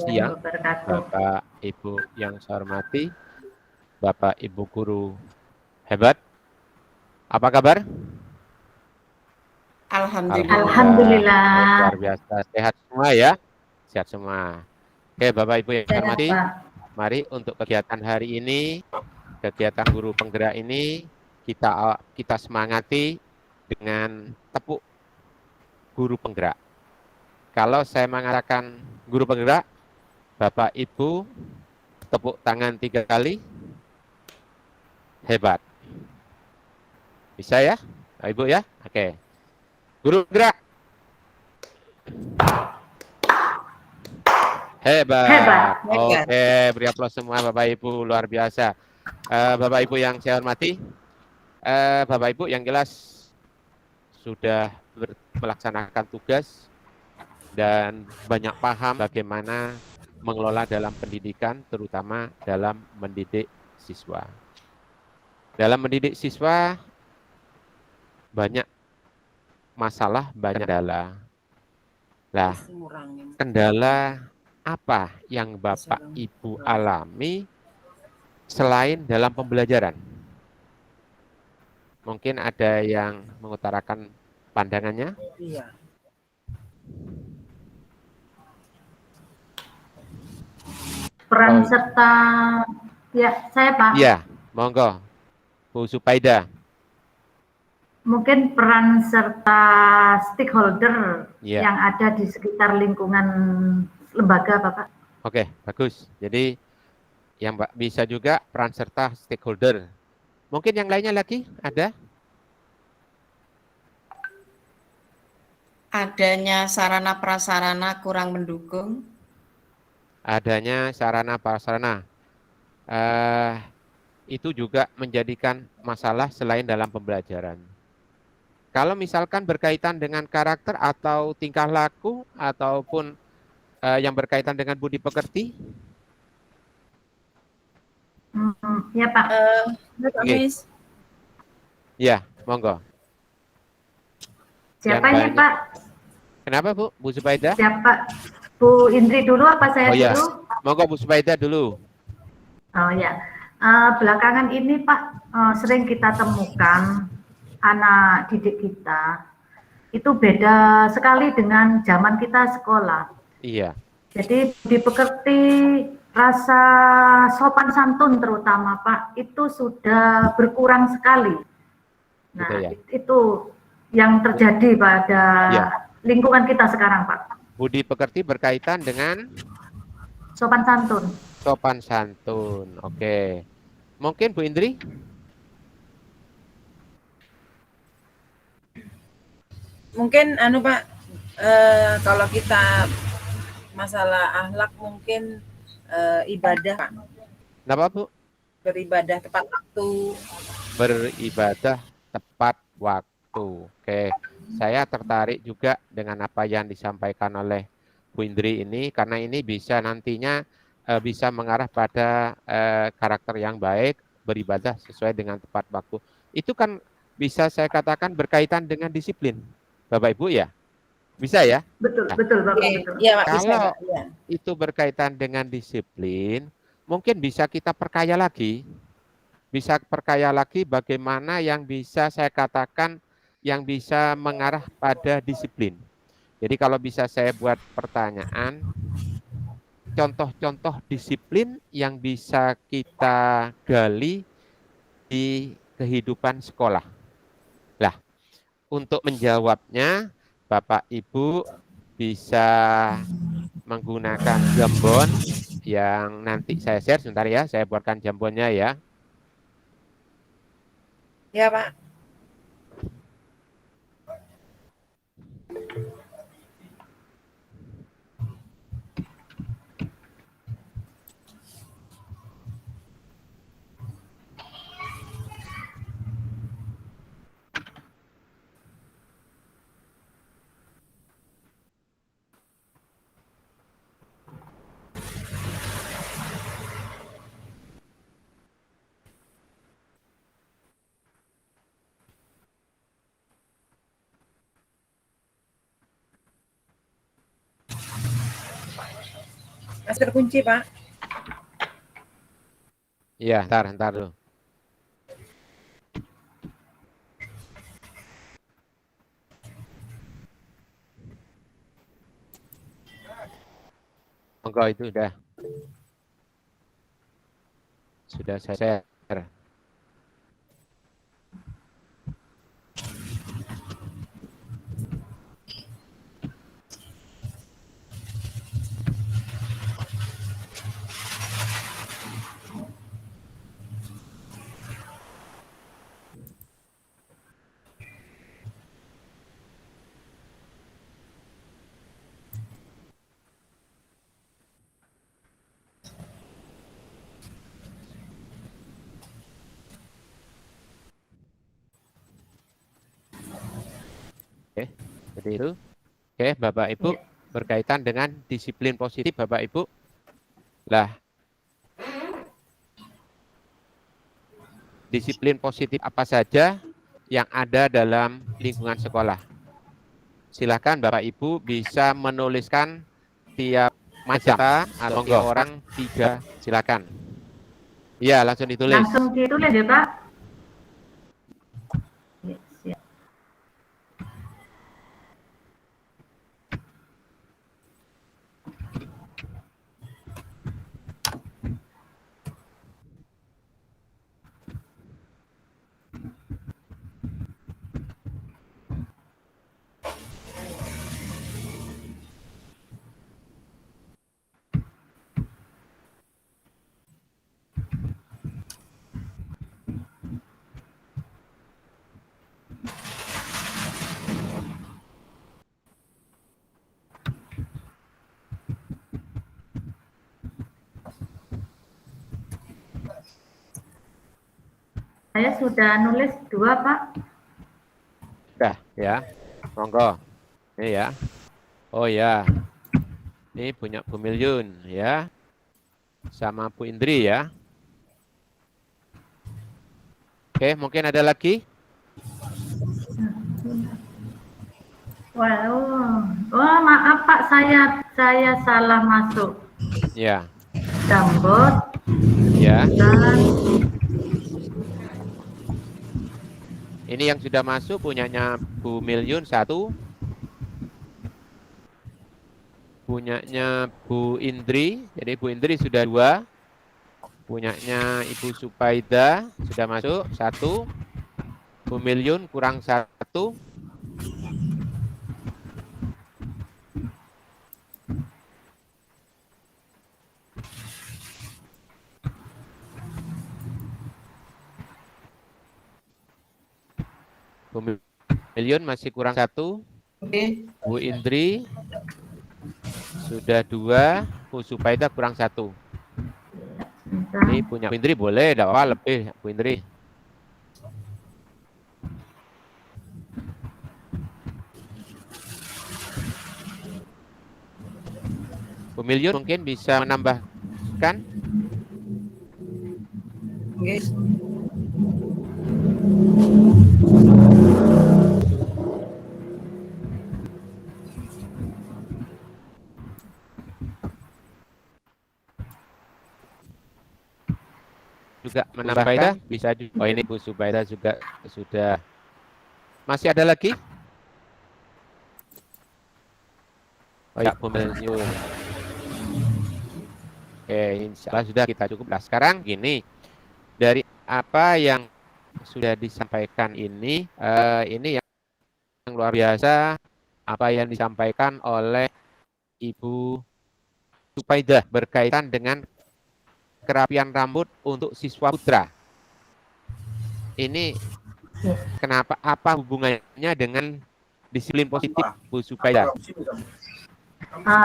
Siang, wabarakatuh. Bapak Ibu yang saya hormati, Bapak Ibu guru hebat. Apa kabar? Alhamdulillah. Alhamdulillah, luar Alhamdulillah. biasa. Sehat semua ya? Sehat semua. Oke, Bapak Ibu yang saya Sehat, hormati, Pak. mari untuk kegiatan hari ini, kegiatan guru penggerak ini, kita semangati dengan tepuk guru penggerak. Kalau saya mengatakan guru penggerak, Bapak Ibu tepuk tangan 3 kali. Hebat. Bisa ya, Bapak Ibu ya? Oke. Guru gerak. Hebat. Hebat. Oke, beri aplaus semua Bapak Ibu, luar biasa. Bapak Ibu yang saya hormati, Bapak Ibu yang jelas sudah melaksanakan tugas dan banyak paham bagaimana mengelola dalam pendidikan, terutama dalam mendidik siswa. Dalam mendidik siswa banyak masalah, banyak kendala. Lah, kendala apa yang Bapak Ibu alami selain dalam pembelajaran? Mungkin ada yang mengutarakan pandangannya? Iya. Peran serta, ya saya Pak. Iya, monggo, Bu Supaida. Mungkin peran serta stakeholder Ya. yang ada di sekitar lingkungan lembaga, Bapak. Oke, bagus. Jadi yang bisa juga peran serta stakeholder. Mungkin yang lainnya lagi ada? Adanya sarana prasarana kurang mendukung. Adanya sarana prasarana. Itu juga menjadikan masalah selain dalam pembelajaran. Kalau misalkan berkaitan dengan karakter atau tingkah laku ataupun yang berkaitan dengan budi pekerti? Ya Pak. Miss. Ya, monggo. Siapanya Pak? Kenapa Bu? Bu Subaida? Siapa? Bu Indri dulu apa saya dulu? Monggo Bu Subaida dulu. Oh ya. Belakangan ini Pak sering kita temukan anak didik kita itu beda sekali dengan zaman kita sekolah. Iya. Jadi budi pekerti, rasa sopan santun terutama Pak, itu sudah berkurang sekali. Nah, ya? itu yang terjadi pada lingkungan kita sekarang Pak. Budi pekerti berkaitan dengan? Sopan santun. Sopan santun, oke. Mungkin Bu Indri? Mungkin Pak, kalau kita masalah akhlak mungkin ibadah Pak. Kenapa Bu? Beribadah tepat waktu. Beribadah tepat waktu. Oke, saya tertarik juga dengan apa yang disampaikan oleh Bu Indri ini, karena ini bisa nantinya bisa mengarah pada karakter yang baik, beribadah sesuai dengan tepat waktu. Itu kan bisa saya katakan berkaitan dengan disiplin, Bapak Ibu ya? Bisa ya? Betul, betul Bapak. Betul. Ya, kalau bisa, itu berkaitan dengan disiplin, mungkin bisa kita perkaya lagi. Bisa perkaya lagi bagaimana yang bisa saya katakan yang bisa mengarah pada disiplin. Jadi kalau bisa saya buat pertanyaan, contoh-contoh disiplin yang bisa kita gali di kehidupan sekolah. Lah, untuk menjawabnya, Bapak Ibu bisa menggunakan jambon yang nanti saya share sebentar ya, saya buatkan jambonnya ya. Ya Pak. Masih terkunci, Pak. Iya, ntar dulu. Monggo itu sudah saya share. Oke, jadi itu. Oke, Bapak Ibu, berkaitan dengan disiplin positif Bapak Ibu. Lah, disiplin positif apa saja yang ada dalam lingkungan sekolah? Silakan Bapak Ibu bisa menuliskan tiap masa atau tiap orang 3, silakan. Iya, langsung ditulis. Langsung ditulis ya, Pak. Ya, siap. Saya sudah nulis 2, Pak. Sudah, ya. Monggo. Ini ya. Oh ya. Ini punya Bu Milyun ya. Sama Bu Indri ya. Oke, mungkin ada lagi? Wow. Oh, maaf Pak, saya salah masuk. Ya. Jambot. Ya. Dan Ini yang sudah masuk punyanya Bu Milyun 1. Punyanya Bu Indri. Jadi Bu Indri sudah 2. Punyanya Ibu Supaida sudah masuk 1. Bu Milyun kurang 1. Bu Milyun masih kurang 1. Oke. Bu Indri sudah 2. Bu Supaida kurang 1. Ini punya Bu Indri boleh, tidak apa lebih Bu Indri. Bu Milyun mungkin bisa menambahkan. Oke. Juga menambahkan bisa juga. Oh ini Bu Subaida juga sudah. Masih ada lagi? Oh ya, Bu Milyun. Oke, insya Allah sudah kita cukup. Nah, sekarang gini, dari apa yang sudah disampaikan ini yang luar biasa, apa yang disampaikan oleh Ibu Supaidah berkaitan dengan kerapian rambut untuk siswa putra. Ini kenapa? Apa hubungannya dengan disiplin positif, Bu Supaidah?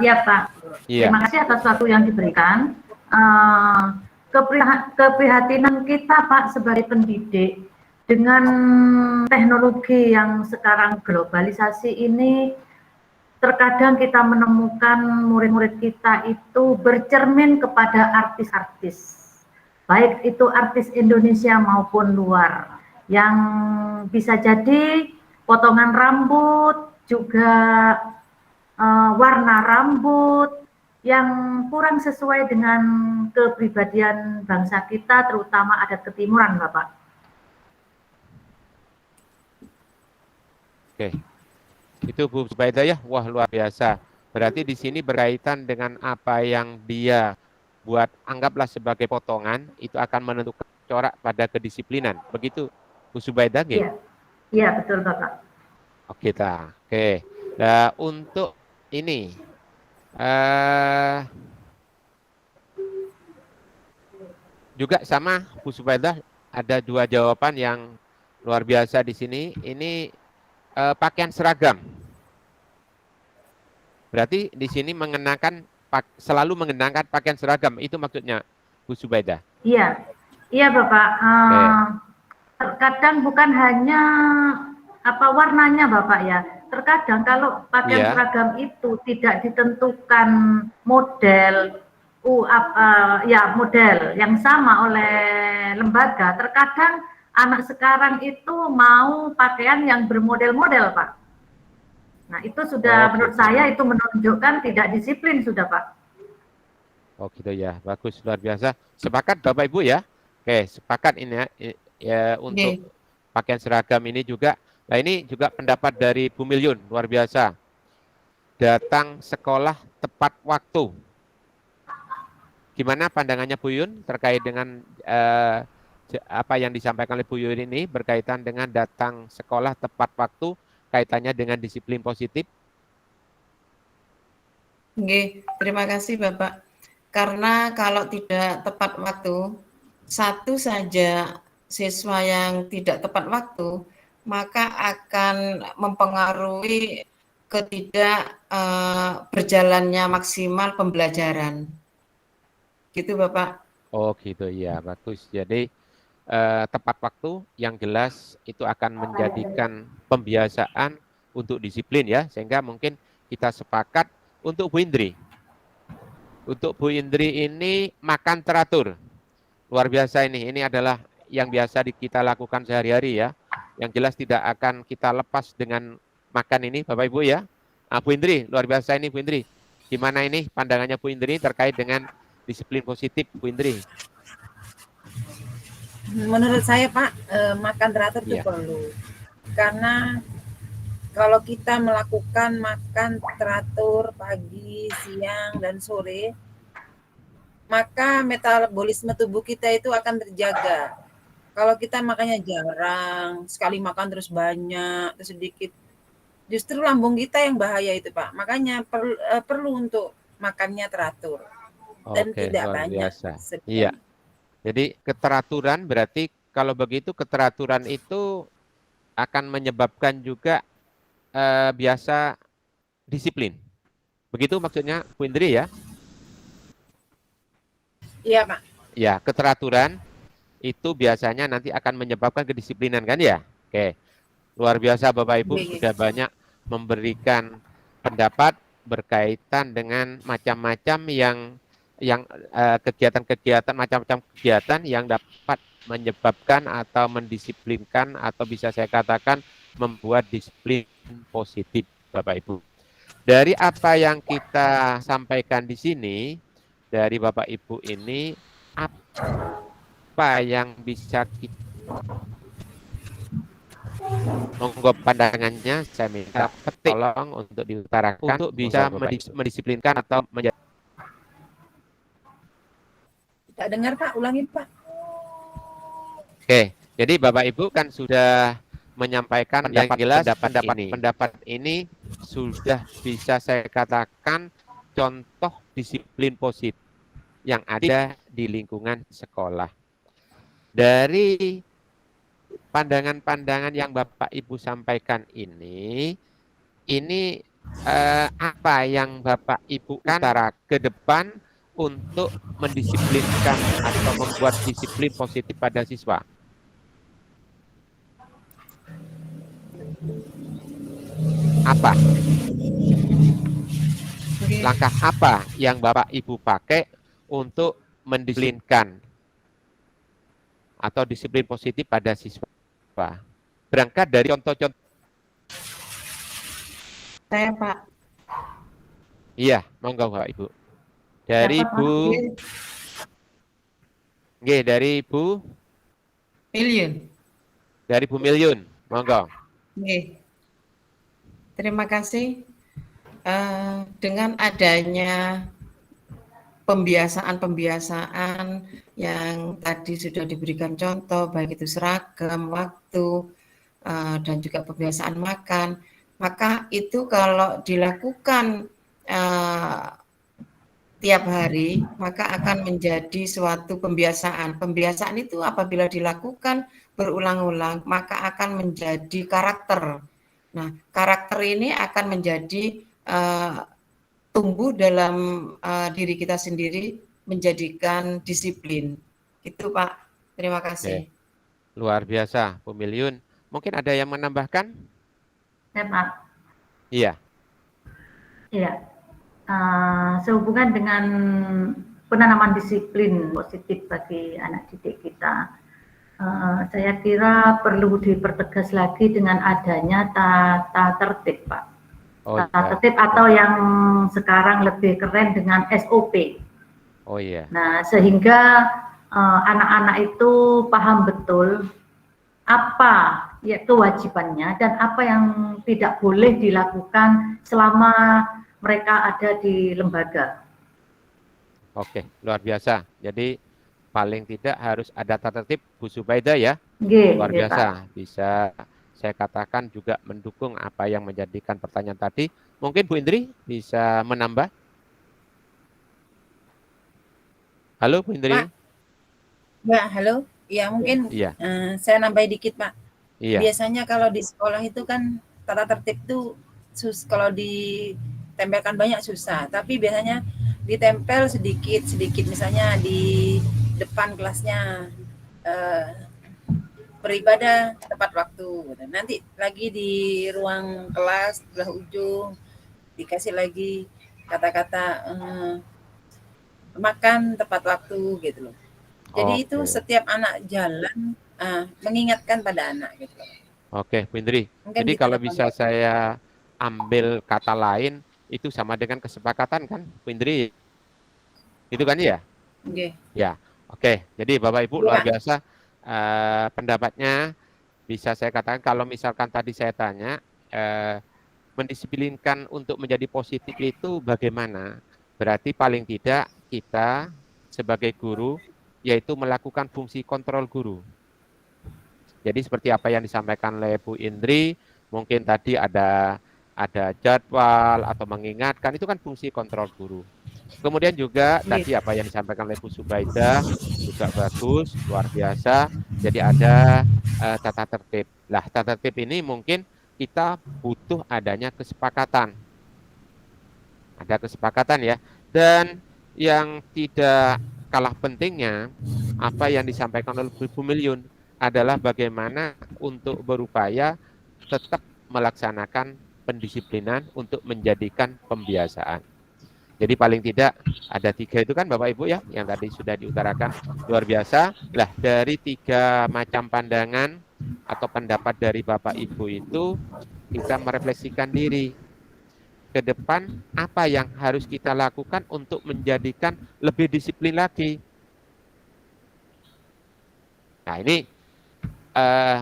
ya Pak, Iya. terima kasih atas waktu yang diberikan. Keprihatinan kita Pak sebagai pendidik dengan teknologi yang sekarang globalisasi ini, terkadang kita menemukan murid-murid kita itu bercermin kepada artis-artis, baik itu artis Indonesia maupun luar, yang bisa jadi potongan rambut, juga warna rambut, yang kurang sesuai dengan kepribadian bangsa kita, terutama adat ketimuran, Bapak. Oke, itu Bu Zubaidah ya, wah luar biasa. Berarti di sini berkaitan dengan apa yang dia buat, anggaplah sebagai potongan, itu akan menentukan corak pada kedisiplinan. Begitu Bu Zubaidah nggih? Iya, iya betul Bapak. Oke, oke. Nah, untuk ini juga sama Bu Subaidah, ada dua jawaban yang luar biasa di sini. Ini pakaian seragam. Berarti di sini selalu mengenakan pakaian seragam. Itu maksudnya Bu Subaidah. Iya, iya Bapak. Terkadang bukan hanya warnanya Bapak ya. Terkadang kalau pakaian seragam itu tidak ditentukan model model yang sama oleh lembaga. Terkadang anak sekarang itu mau pakaian yang bermodel-model, Pak. Nah, itu sudah menurut saya itu menunjukkan tidak disiplin sudah, Pak. Oh gitu ya, bagus, luar biasa. Sepakat Bapak Ibu ya? Oke, sepakat ini ya untuk pakaian seragam ini juga. Nah ini juga pendapat dari Bu Milyun, luar biasa. Datang sekolah tepat waktu. Gimana pandangannya Bu Yun terkait dengan apa yang disampaikan oleh Bu Yun ini berkaitan dengan datang sekolah tepat waktu, kaitannya dengan disiplin positif? Oke, terima kasih Bapak. Karena kalau tidak tepat waktu, satu saja siswa yang tidak tepat waktu, maka akan mempengaruhi berjalannya maksimal pembelajaran. Gitu Bapak. Oh gitu ya, bagus. Jadi tepat waktu yang jelas itu akan menjadikan pembiasaan untuk disiplin ya, sehingga mungkin kita sepakat untuk Bu Indri. Untuk Bu Indri ini makan teratur. Luar biasa ini adalah yang biasa kita lakukan sehari-hari ya. Yang jelas tidak akan kita lepas dengan makan ini Bapak Ibu ya. Bu Indri, luar biasa ini Bu Indri. Gimana ini pandangannya Bu Indri terkait dengan disiplin positif Bu Indri? Menurut saya Pak, makan teratur itu perlu. Karena kalau kita melakukan makan teratur pagi, siang, dan sore, maka metabolisme tubuh kita itu akan terjaga. Kalau kita makannya jarang, sekali makan terus banyak, terus sedikit, justru lambung kita yang bahaya itu Pak. Makanya perlu untuk makannya teratur dan tidak banyak. Iya. Jadi keteraturan berarti kalau begitu keteraturan itu akan menyebabkan juga biasa disiplin. Begitu maksudnya Bu Indri ya? Iya Pak. Ya, keteraturan itu biasanya nanti akan menyebabkan kedisiplinan kan ya? Oke. Luar biasa Bapak Ibu sudah banyak memberikan pendapat berkaitan dengan macam-macam yang kegiatan macam-macam kegiatan yang dapat menyebabkan atau mendisiplinkan atau bisa saya katakan membuat disiplin positif Bapak Ibu. Dari apa yang kita sampaikan di sini dari Bapak Ibu ini, apa yang bisa kita monggo pandangannya saya minta tolong untuk diutarakan untuk bisa mendisiplinkan atau menjadi. Tidak dengar Pak, ulangin Pak. Oke, jadi Bapak Ibu kan sudah menyampaikan yang jelas pendapat ini sudah bisa saya katakan contoh disiplin positif yang ada di lingkungan sekolah. Dari pandangan-pandangan yang Bapak Ibu sampaikan ini apa yang Bapak Ibu kan cara ke depan untuk mendisiplinkan atau membuat disiplin positif pada siswa? Apa? Langkah apa yang Bapak Ibu pakai untuk mendisiplinkan atau disiplin positif pada siswa? Berangkat dari contoh-contoh. Saya Pak. Iya, monggo Bapak Ibu. Dari Siapa, Pak? Bu, nggih, dari Bu, Milyun, monggo. Oke, terima kasih. Dengan adanya pembiasaan-pembiasaan yang tadi sudah diberikan contoh, baik itu seragam, waktu, dan juga pembiasaan makan, maka itu kalau dilakukan tiap hari, maka akan menjadi suatu pembiasaan. Pembiasaan itu apabila dilakukan berulang-ulang, maka akan menjadi karakter. Nah, karakter ini akan menjadi tumbuh dalam diri kita sendiri, menjadikan disiplin. Itu Pak, terima kasih. Oke. Luar biasa, Bu Milyun. Mungkin ada yang menambahkan? Ya, Pak. Iya. Iya. Sehubungan dengan penanaman disiplin positif bagi anak didik kita, saya kira perlu dipertegas lagi dengan adanya tata tertib, Pak. Oh, tata tertib atau yang sekarang lebih keren dengan SOP. Oh iya. Nah, sehingga anak-anak itu paham betul apa ya kewajibannya dan apa yang tidak boleh dilakukan selama mereka ada di lembaga. Oke, luar biasa. Jadi paling tidak harus ada tata tertib, Bu Zubaida ya. Luar biasa. Bisa saya katakan juga mendukung apa yang menjadikan pertanyaan tadi. Mungkin Bu Indri bisa menambah. Halo Bu Indri. Pak. Ya, halo. Ya, mungkin Iya. Saya nambahin dikit, Pak. Iya. Biasanya kalau di sekolah itu kan tata tertib itu kalau ditempelkan banyak susah, tapi biasanya ditempel sedikit-sedikit, misalnya di depan kelasnya beribadah tepat waktu. Nanti lagi di ruang kelas sebelah ujung dikasih lagi kata-kata makan tepat waktu gitu loh. Jadi itu setiap anak jalan mengingatkan pada anak gitu loh. Oke, Bu Indri. Mungkin Jadi kalau bisa saya ambil kata lain, itu sama dengan kesepakatan kan, Bu Indri? Itu kan ya? Okay. Ya, oke. Jadi Bapak Ibu luar biasa pendapatnya. Bisa saya katakan kalau misalkan tadi saya tanya, mendisiplinkan untuk menjadi positif itu bagaimana? Berarti paling tidak kita sebagai guru, yaitu melakukan fungsi kontrol guru. Jadi seperti apa yang disampaikan oleh Bu Indri, mungkin tadi ada jadwal atau mengingatkan, itu kan fungsi kontrol guru. Kemudian juga tadi apa yang disampaikan oleh Bu Zubaida juga bagus, luar biasa. Jadi ada tata tertib. Lah, tata tertib ini mungkin kita butuh adanya kesepakatan. Ada kesepakatan ya. Dan yang tidak kalah pentingnya, apa yang disampaikan oleh Bu Milyun adalah bagaimana untuk berupaya tetap melaksanakan pendisiplinan untuk menjadikan pembiasaan. Jadi paling tidak ada 3 itu kan Bapak Ibu ya, yang tadi sudah diutarakan, luar biasa. Lah, dari 3 macam pandangan atau pendapat dari Bapak Ibu itu, kita merefleksikan diri ke depan apa yang harus kita lakukan untuk menjadikan lebih disiplin lagi. Nah, ini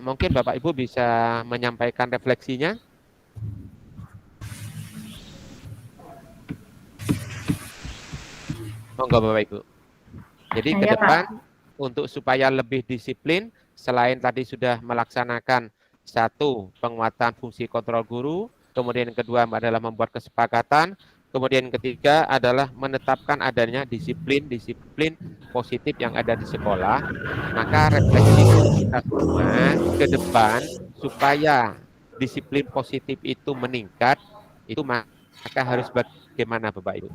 mungkin Bapak Ibu bisa menyampaikan refleksinya. Monggo Bapak Ibu. Jadi ke depan untuk supaya lebih disiplin, selain tadi sudah melaksanakan 1 penguatan fungsi kontrol guru, kemudian yang kedua adalah membuat kesepakatan, kemudian yang ketiga adalah menetapkan adanya disiplin positif yang ada di sekolah. Maka refleksi kita semua ke depan supaya disiplin positif itu meningkat, itu maka harus bagaimana Bapak Ibu?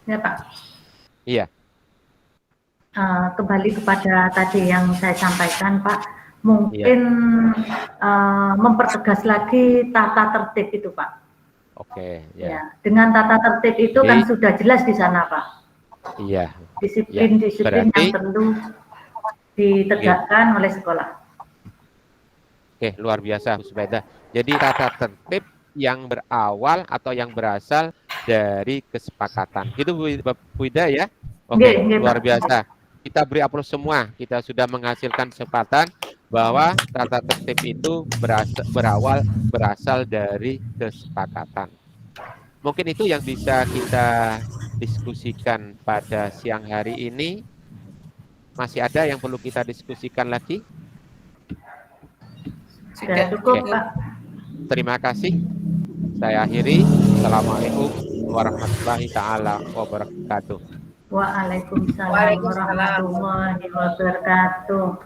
Ya Pak. Iya. Kembali kepada tadi yang saya sampaikan Pak, mungkin mempertegas lagi tata tertib itu Pak. Oke. Ya. Dengan tata tertib itu kan sudah jelas di sana Pak. Iya. Disiplin yang perlu ditegakkan oleh sekolah. Oke, luar biasa Bu Zubaida. Jadi tata tertib yang berawal atau yang berasal dari kesepakatan. Gitu Bu Ida ya. Oke, luar biasa. Kita beri aplaus semua. Kita sudah menghasilkan kesempatan bahwa tata tertib itu berasal dari kesepakatan. Mungkin itu yang bisa kita diskusikan pada siang hari ini. Masih ada yang perlu kita diskusikan lagi? Sudah cukup, Pak. Terima kasih. Saya akhiri. Assalamualaikum warahmatullahi taala wabarakatuh. Waalaikumsalam warahmatullahi wabarakatuh.